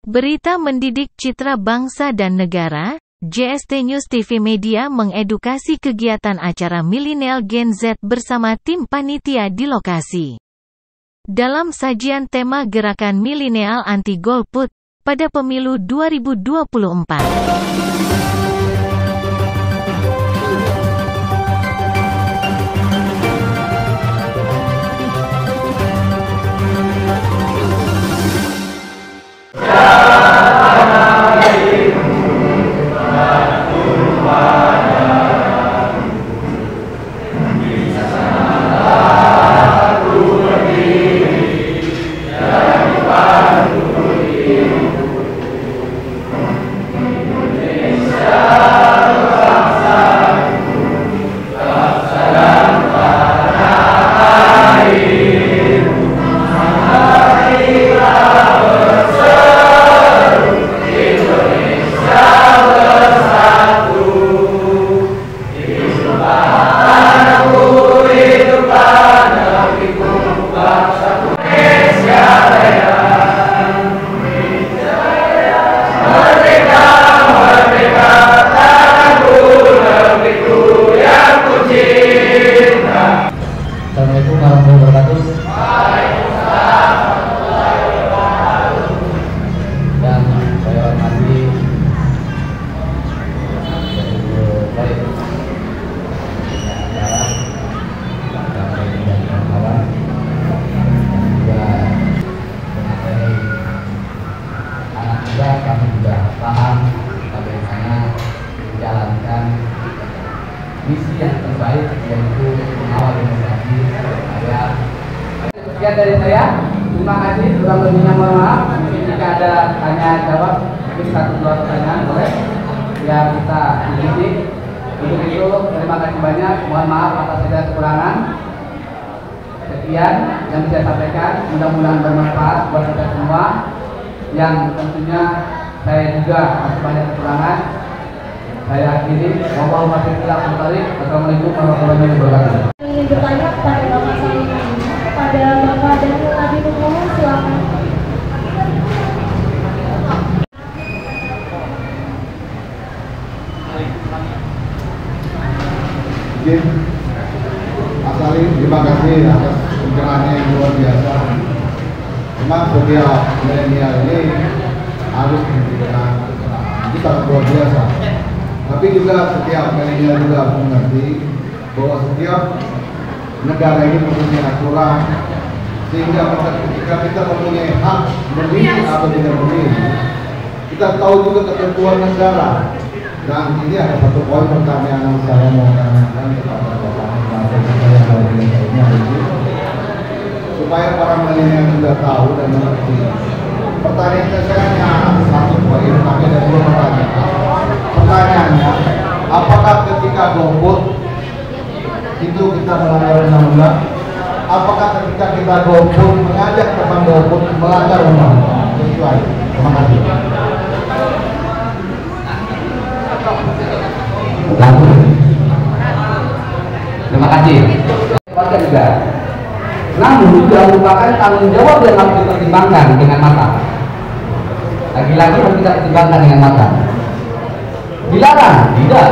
Berita mendidik citra bangsa dan negara, JST News TV Media mengedukasi kegiatan acara Millennial Gen Z bersama tim panitia di lokasi. Dalam sajian tema Gerakan Milenial Anti Golput, pada pemilu 2024. Assalamualaikum warahmatullahi wabarakatuh. Dan saya hormati baik dan kawan juga anak muda, kami juga paham bagaimana menjalankan misi yang terbaik, yaitu mengawal demokrasi. Sekian dari saya, terima kasih. Kurang lebihnya mohon maaf. Jika ada tanya jawab, mungkin 1-2 pertanyaan boleh yang kita ikuti. Untuk itu terima kasih banyak. Mohon maaf atas segala kekurangan. Sekian yang bisa saya sampaikan. Mudah-mudahan bermanfaat buat kita semua. Yang tentunya saya juga masih banyak kekurangan. Saya akhiri. Wassalamualaikum warahmatullahi wabarakatuh. Ingin bertanya kepada Bapak Salim, kepada Bapak Daniel Nabi Nuh, silakan. Pak Salim, terima kasih atas pencerahannya yang luar biasa. Memang setiap milenial ini harus diberikan, itu sangat luar biasa. Tapi juga setiap milenial juga harus mengerti bahwa setiap negara ini mempunyai aturan, sehingga ketika kita mempunyai hak memilih atau tidak memilih, kita tahu juga ketentuan negara. Dan ini ada satu poin pertanyaan yang saya mau tanyakan kepada Bapak supaya para milenial juga tahu dan mengerti. Pertanyaan saya hanya satu poin, tapi ada 2 pertanyaan. Pertanyaannya, apakah ketika golput itu kita melanggar undang-undang? Apakah ketika kita golput mengajak teman golput melanggar undang-undang? Itu aja. Terima kasih. Terima kasih. Warga negara. Namun juga merupakan tanggung jawab yang harus dipertimbangkan dengan matang. Lagi-lagi harus kita pertimbangkan dengan matang. Dilarang? Tidak.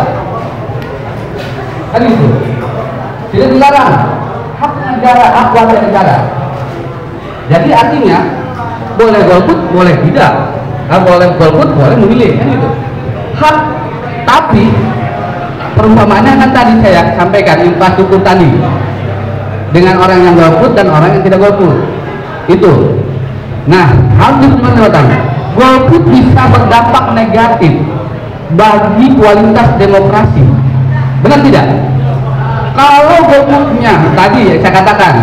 Kan itu. Tidak dilarang. Hak negara, hak warga negara. Jadi artinya boleh golput, boleh tidak. Boleh golput, boleh memilih, kan itu. Hak. Tapi perumpamaannya kan tadi saya sampaikan infrastruktur tadi dengan orang yang golput dan orang yang tidak golput itu. Nah, harus diperhatikan. Golput bisa berdampak negatif bagi kualitas demokrasi. Benar tidak? Kalau golputnya tadi saya katakan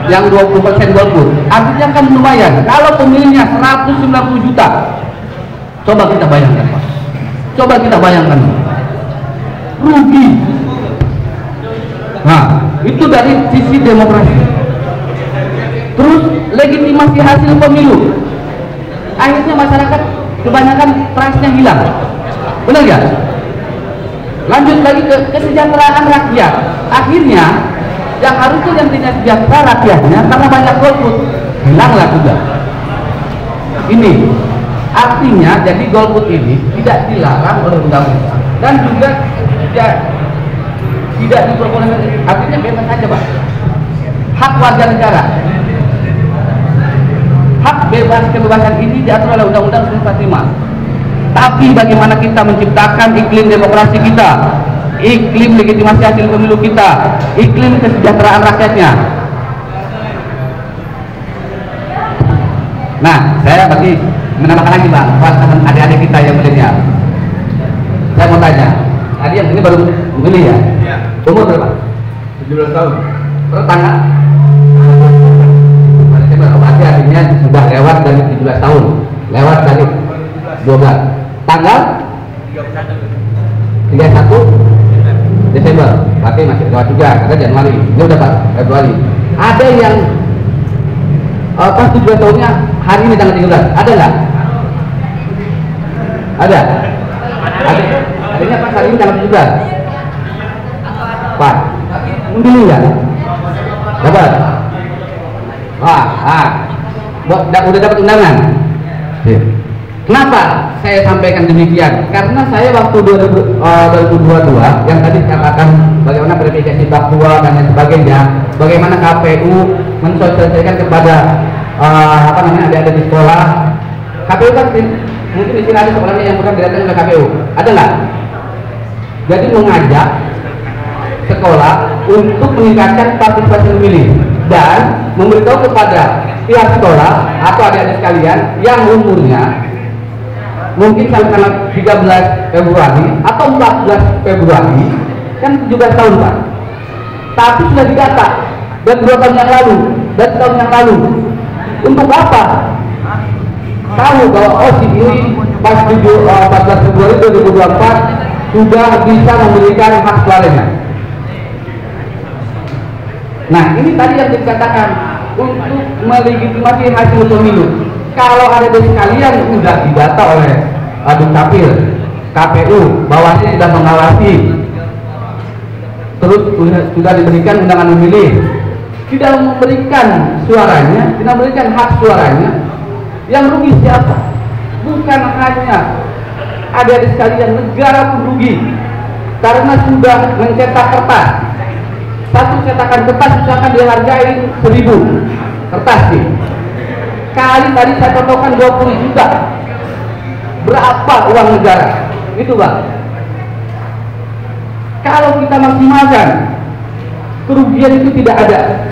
yang 20% golput, artinya kan lumayan. Kalau pemilihnya 190 juta, coba kita bayangkan, Pak. Coba kita bayangkan, rugi. Nah, itu dari sisi demokrasi. Terus legitimasi hasil pemilu, akhirnya masyarakat kebanyakan trustnya hilang. Benar nggak? Lanjut lagi ke kesejahteraan rakyat. Akhirnya yang harusnya yang tidak sejahtera rakyatnya karena banyak golput hilanglah juga. Ini Artinya jadi golput ini tidak dilarang oleh undang-undang dan juga tidak diperbolehkan, artinya bebas saja Pak. Hak warga negara, hak bebas kebebasan ini diatur oleh Undang-Undang 1945. Tapi bagaimana kita menciptakan iklim demokrasi kita, iklim legitimasi hasil pemilu kita, iklim kesejahteraan rakyatnya. Nah, saya berarti menambahkan lagi Bang, buat adik-adik kita yang milenial. Saya mau tanya, tadi yang ini baru memilih ya? Iya. Umur berapa? 17 tahun. Terus tanggal? Berarti artinya sudah lewat dari 17 tahun. Lewat dari 12. Tanggal? 31 Desember. Berarti masih lewat juga, karena Januari. Ini udah Pak, Februari. Ada yang pas 17 tahunnya hari ini tanggal 13. Ada nggak? Ada? Adanya pas hari ini tanggal 17. Pak, memilih ya? Dapat? Udah dapat undangan. Kenapa saya sampaikan demikian? Karena saya waktu 2022 yang tadi katakan bagaimana verifikasi faktual dan lain sebagainya, bagaimana KPU mensosialisasikan kepada adik-adik di sekolah. KPU kan mungkin di sini ada sekolahnya yang bukan didatangkan oleh KPU, ada nggak? Jadi mengajak sekolah untuk meningkatkan partisipasi memilih dan memberitahu kepada pihak sekolah atau adik-adik sekalian yang umurnya mungkin sampai tanggal 13 Februari atau 14 Februari, kan 17 tahun Pak, tapi sudah didata dan 2 tahun yang lalu dan tahun yang lalu. Untuk apa? Tahu bahwa si ini pas 14 Februari 2024 sudah bisa memberikan hak suaranya. Nah, ini tadi yang dikatakan untuk melegitimasi hasil pemilu. Kalau ada dari sekalian sudah didata oleh Dukcapil, KPU, Bawaslu sudah mengawasi, terus sudah diberikan undangan memilih, tidak memberikan suaranya, tidak memberikan hak suaranya, yang rugi siapa? Bukan hanya ada sekalian, negara pun rugi karena sudah mencetak kertas. Satu cetakan kertas misalkan dihargai 1.000 kertas nih. Kali tadi saya contohkan 20 juta. Berapa uang negara? Itu Bang. Kalau kita maksimalkan, kerugian itu tidak ada.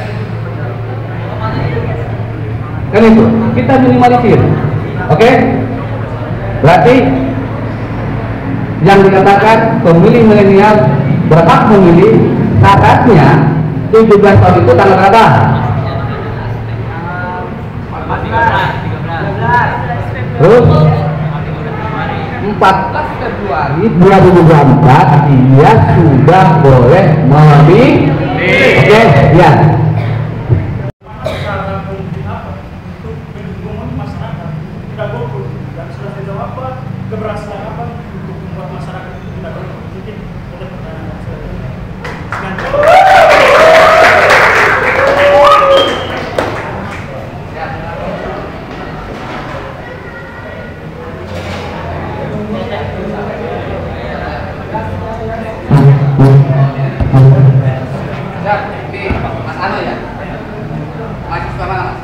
Kan itu, kita minimalisir. Oke? Berarti yang dikatakan pemilih milenial berhak memilih, syaratnya 17 tahun itu tanggal berapa? 13. Terus 14 Februari 2024 dia sudah boleh memilih. Oke, ya. Keberhasilan apa untuk membuat masyarakat itu tidak golput? Mungkin ada pertanyaan Mas Ano ya? Mahasiswa mana Mas?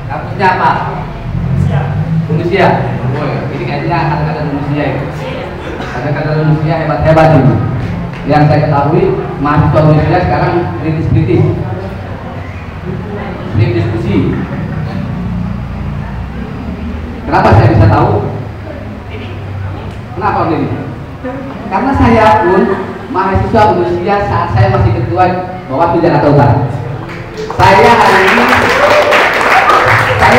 Kampusnya apa? Manusia. Oh, ini kayaknya kata-kata manusia itu. Kata-kata manusia hebat-hebat ini. Yang saya ketahui mahasiswa manusia sekarang kritis-kritis, sering diskusi. Kenapa saya bisa tahu? Kenapa ini? Karena saya pun mahasiswa manusia saat saya masih ketua Bawaslu Jakarta Utara. Saya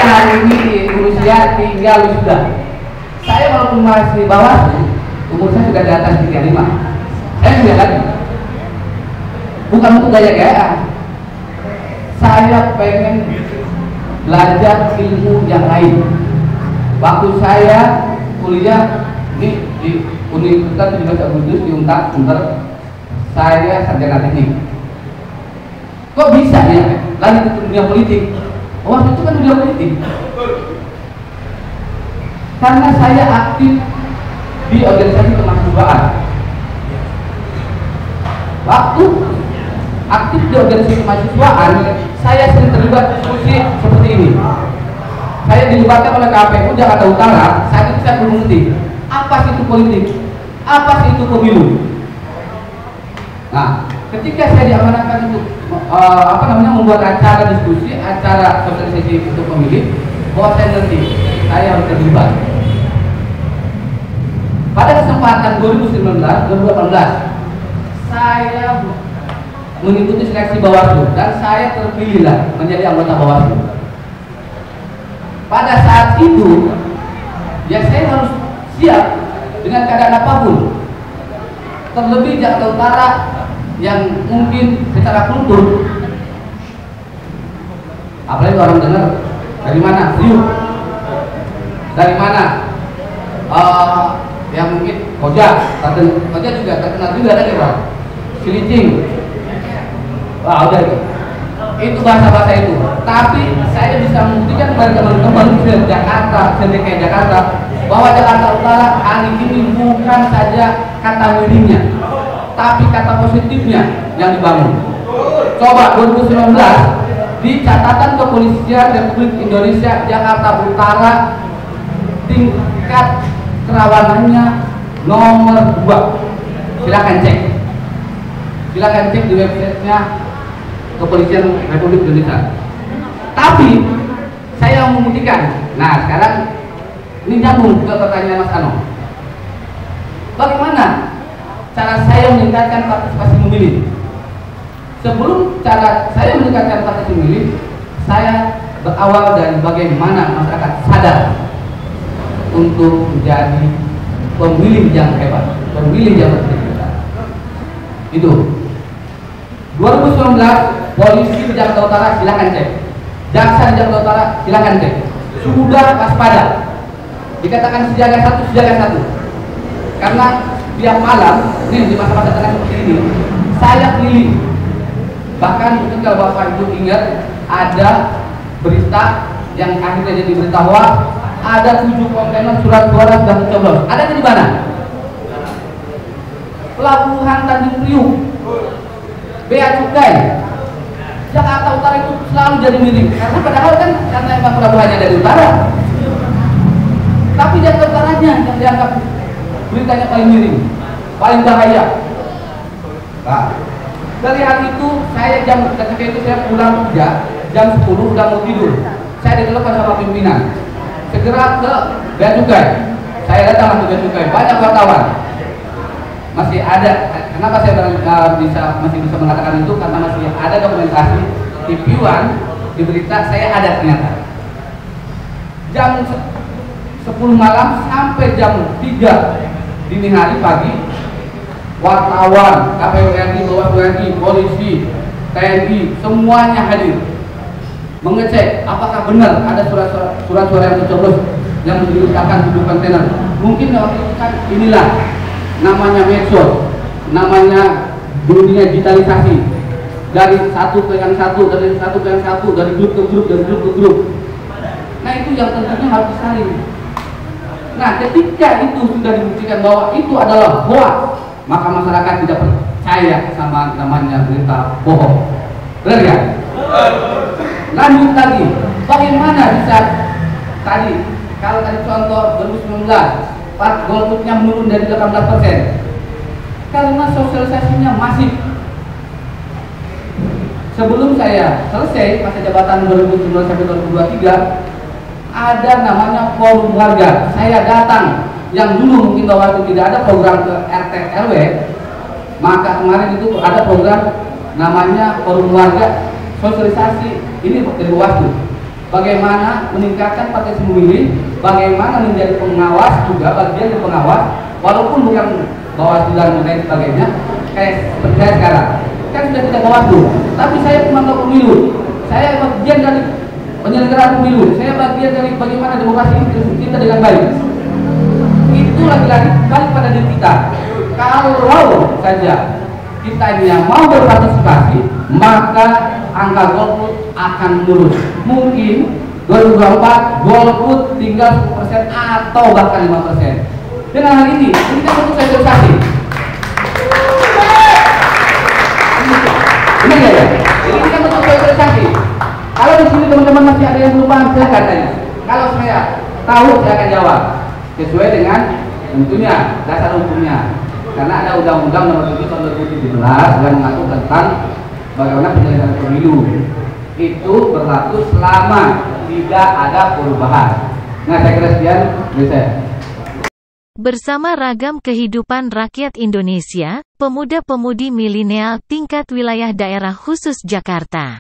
hari ini di Indonesia tinggal wisuda. Saya walaupun masih di Bawaslu, umur saya sudah di atas 35. Saya sudah lagi. Bukan untuk gaya-gayaan. Saya pengen belajar ilmu yang lain. Waktu saya kuliah di Universitas 17 Agustus di Untar, saya sarjana teknik. Kok bisa ya lari ke dunia politik? Waktu itu kan dunia politik. Karena saya aktif di organisasi kemahasiswaan. Waktu aktif di organisasi kemahasiswaan, saya sering terlibat diskusi seperti ini. Saya dilibatkan oleh KPU Jakarta Utara. Saat itu saya belum mengerti apa sih itu politik, apa sih itu pemilu. Nah, ketika saya diamanahkan untuk membuat acara diskusi, acara sosialisasi untuk pemilih, bahwa saya ngerti saya harus terlibat. Pada kesempatan 2019-2018, saya mengikuti seleksi Bawaslu dan saya terpilihlah menjadi anggota Bawaslu. Pada saat itu, ya saya harus siap dengan keadaan apapun. Terlebih Jakarta Utara yang mungkin secara kultur, apalagi orang dengar dari mana, Riuk, dari mana, yang mungkin Koja juga terkenal juga tadi Pak, Cilincing, wah udah itu bahasa-bahasa itu. Tapi saya bisa membuktikan kepada teman-teman di Jakarta, DKI Jakarta, bahwa Jakarta Utara hari ini bukan saja kata miringnya, tapi kata positifnya yang dibangun. Coba 2019 di catatan Kepolisian Republik Indonesia Jakarta Utara tingkat kerawanannya nomor 2. Silakan cek di websitenya Kepolisian Republik Indonesia. Tapi saya mau membuktikan. Nah sekarang ini nyambung ke pertanyaan Mas Ano. Bagaimana cara saya meningkatkan partisipasi memilih? Sebelum cara saya meningkatkan partisipasi memilih, saya berawal dari bagaimana masyarakat sadar untuk menjadi pemilih yang hebat, pemilih yang berintegritas. Itu 2019 polisi di Jakarta Utara silakan cek, jaksa di Jakarta Utara silakan cek, sudah waspada, dikatakan siaga satu, karena tiap malam nih di masa-masa tengah seperti ini saya keliling. Bahkan mungkin kalau Bapak Ibu ingat ada berita yang akhirnya jadi berita hoax, ada 7 kontainer surat suara sudah tercoblos. Ada di mana? Pelabuhan Tanjung Priuk, Bea Cukai, Jakarta Utara itu selalu jadi miring. Karena padahal kan karena emang pelabuhannya dari utara, tapi Jakarta Utaranya yang dianggap beritanya paling miring, paling bahaya. Nah, dari hari itu saya ketika itu saya pulang kerja jam 10 udah mau tidur. Saya ditelepon sama pimpinan, segera ke Bea Cukai. Saya datang ke Bea Cukai, banyak wartawan. Masih ada, kenapa saya masih bisa mengatakan itu? Karena masih ada dokumentasi di Piuan, di berita saya ada ternyata. Jam 10 malam sampai jam 3 dini hari pagi, wartawan, KPU RI, Bawaslu RI, polisi, TNI, semuanya hadir mengecek apakah benar ada surat-suara yang tercoblos yang diletakkan di kontainer. Mungkin waktu itu kan inilah namanya medsos, namanya dunia digitalisasi, dari satu ke yang satu, dari satu ke yang satu, dari grup ke grup, dari grup ke grup. Nah itu yang tentunya harus disaring. Nah ketika itu sudah dibuktikan bahwa itu adalah hoax, maka masyarakat tidak percaya sama namanya berita bohong. Benar ya? Lanjut lagi, bagaimana bisa tadi, kalau tadi contoh 2019 golputnya menurun dari 18%, karena sosialisasinya masif. Sebelum saya selesai masa jabatan 2019 sampai 2023, ada namanya forum warga. Saya datang, yang dulu mungkin bahwa itu tidak ada program ke RT RW, maka kemarin itu ada program namanya forum warga, sosialisasi ini dari Bawaslu. Bagaimana meningkatkan partisipasi memilih, bagaimana menjadi pengawas juga, bagian dari pengawas, walaupun bukan Bawaslu dan lain sebagainya, kayak seperti saya sekarang, kan sudah tidak Bawaslu, tapi saya pemantau pemilu, saya bagian dari penyelenggara pemilu, saya bagian dari bagaimana demokrasi kita dengan baik. Itu lagi-lagi balik pada diri kita. Kalau saja kita ini yang mau berpartisipasi, maka angka golput akan menurun. Mungkin 2024 golput tinggal 10% atau bahkan 5%. Dengan hal ini kan bentuk sosialisasi. Ini ya. Ini kan bentuk sosialisasi. Kalau di sini teman-teman masih ada yang belum paham, silakan tanya. Kalau saya tahu, saya akan jawab sesuai dengan tentunya dasar hukumnya. Karena ada Undang-Undang Nomor 7 Tahun 2017 yang mengatur tentang bagaimana penyelenggaraan pemilu. Itu berlaku selama tidak ada perubahan. Nah, saya kira sekian dari saya. Bersama ragam kehidupan rakyat Indonesia, pemuda-pemudi milenial tingkat wilayah daerah khusus Jakarta.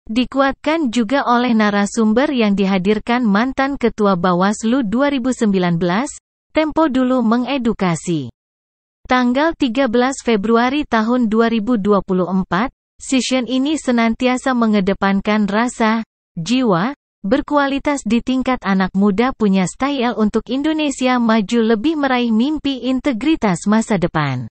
Dikuatkan juga oleh narasumber yang dihadirkan mantan Ketua Bawaslu 2019, Tempo Dulu mengedukasi. Tanggal 13 Februari tahun 2024, session ini senantiasa mengedepankan rasa, jiwa, berkualitas di tingkat anak muda punya style untuk Indonesia maju lebih meraih mimpi integritas masa depan.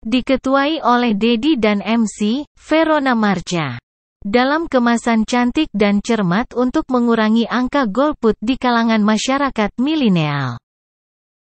Diketuai oleh Dedi dan MC, Verona Marcha. Dalam kemasan cantik dan cermat untuk mengurangi angka golput di kalangan masyarakat milenial.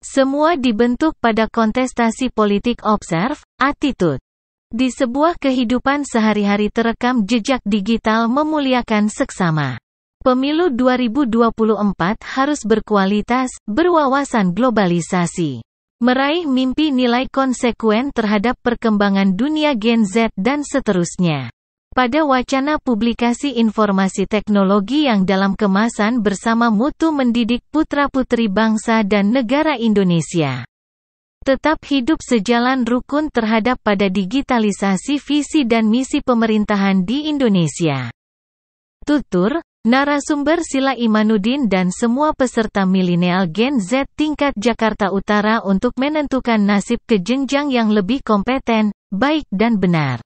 Semua dibentuk pada kontestasi politik observe, attitude. Di sebuah kehidupan sehari-hari terekam jejak digital memuliakan seksama. Pemilu 2024 harus berkualitas, berwawasan globalisasi. Meraih mimpi nilai konsekuen terhadap perkembangan dunia Gen Z dan seterusnya. Pada wacana publikasi informasi teknologi yang dalam kemasan bersama mutu mendidik putra-putri bangsa dan negara Indonesia. Tetap hidup sejalan rukun terhadap pada digitalisasi visi dan misi pemerintahan di Indonesia. Tutur, narasumber Sila Imanuddin dan semua peserta milenial Gen Z tingkat Jakarta Utara untuk menentukan nasib ke jenjang yang lebih kompeten, baik dan benar.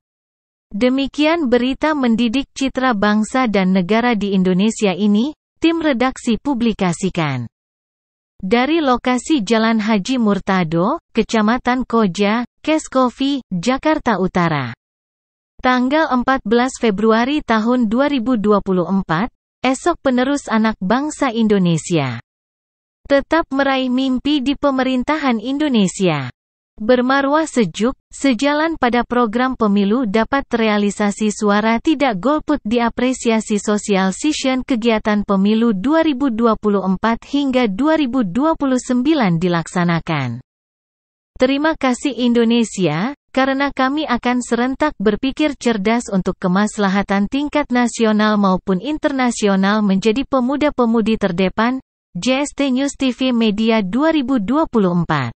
Demikian berita mendidik citra bangsa dan negara di Indonesia ini, tim redaksi publikasikan. Dari lokasi Jalan Haji Murtado, Kecamatan Koja, Keskovi, Jakarta Utara. Tanggal 14 Februari tahun 2024, esok penerus anak bangsa Indonesia. Tetap meraih mimpi di pemerintahan Indonesia. Bermarwah sejuk, sejalan pada program pemilu dapat terrealisasi suara tidak golput diapresiasi sosial session kegiatan pemilu 2024 hingga 2029 dilaksanakan. Terima kasih Indonesia, karena kami akan serentak berpikir cerdas untuk kemaslahatan tingkat nasional maupun internasional menjadi pemuda-pemudi terdepan. JST News TV Media 2024.